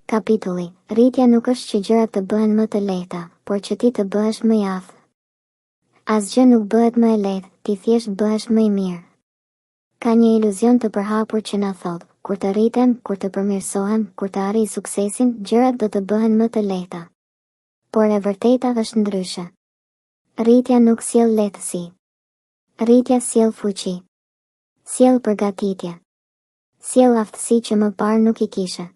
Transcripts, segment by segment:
Kapitulli. Rritja nuk është që gjërat të bëhen më të lehta, por që ti të bëhesh më i aftë. Asgjë nuk bëhet më e lehtë, ti thjesht bëhesh më i mirë. Ka një iluzion të përhapur që na thot, kur të rritem, kur të përmirësohem, kur të arrijë suksesin, gjërat do të bëhen më të lehta. Por e vërteta është ndryshe. Rritja nuk sjell lehtësi. Rritja sjell fuqi. Sjell përgatitje. Sjell aftësi që më parë nuk i kishe.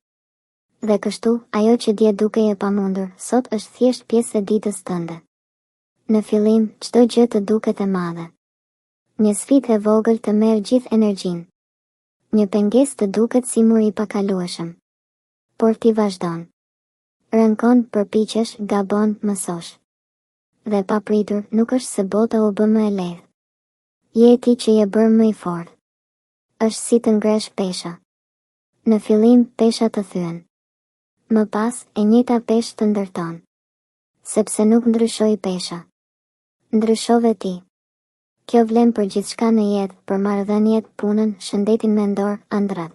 Dhe kështu, ajo që dje dukej e pamundur, sot është thjesht pjesë e ditës tënde. Në fillim, çdo gjë të duket e madhe. Një sfidë e vogël të merr gjithë energjinë. Një pengesë të duket si muri i pakalueshëm. Por ti vazhdon. Rënkon, përpiqesh, gabon, mësosh. Dhe papritur, nuk është se bota u bë më e lehtë. Je ti që je bërë më i fortë. Është si të ngresh pesha. Në fillim, pesha të thyen. Më pas, e njëjta peshë të ndërton. Sepse nuk ndryshoi pesha. Ndryshove ti. Kjo vlen për gjithçka në jetë, për marrëdhëniet, punën, shëndetin mendor, ëndrat.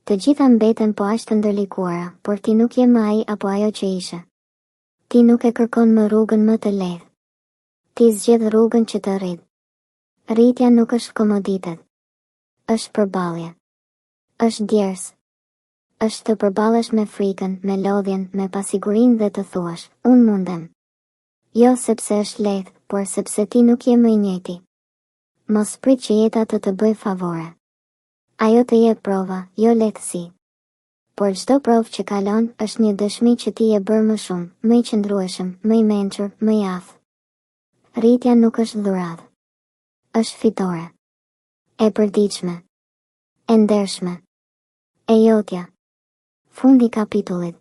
Të gjitha mbeten po aq të ndërlikuara, por ti nuk je më ai apo ajo që ishe. Ti nuk e kërkon më rrugën më të lehtë. Ti zgjedh rrugën që të rrit. Rritja nuk është komoditet. Është përballje. Është djers. Është të përballesh me frikën, me lodhjen, me pasigurinë dhe të thuash, unë mundem. Jo sepse është lehtë, por sepse ti nuk je më i njëjti. Mos prit që jeta të bëj favore. Ajo të jep prova, jo lehtësi. Por çdo provë që kalon është një dëshmi që ti je bërë më shumë, më i qëndrueshëm, më i mençur, më i aftë. Rritja nuk është dhuratë. Është fitore. E përditshme. E ndershme. E jotja. Fundi kapitullit.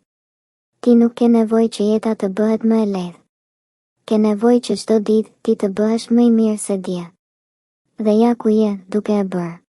Ti nuk ke nevojë që jeta të bëhet më e lehtë. Ke nevojë që çdo ditë ti të bëhesh më i mirë se dje. Dhe ja ku je, duke e bërë.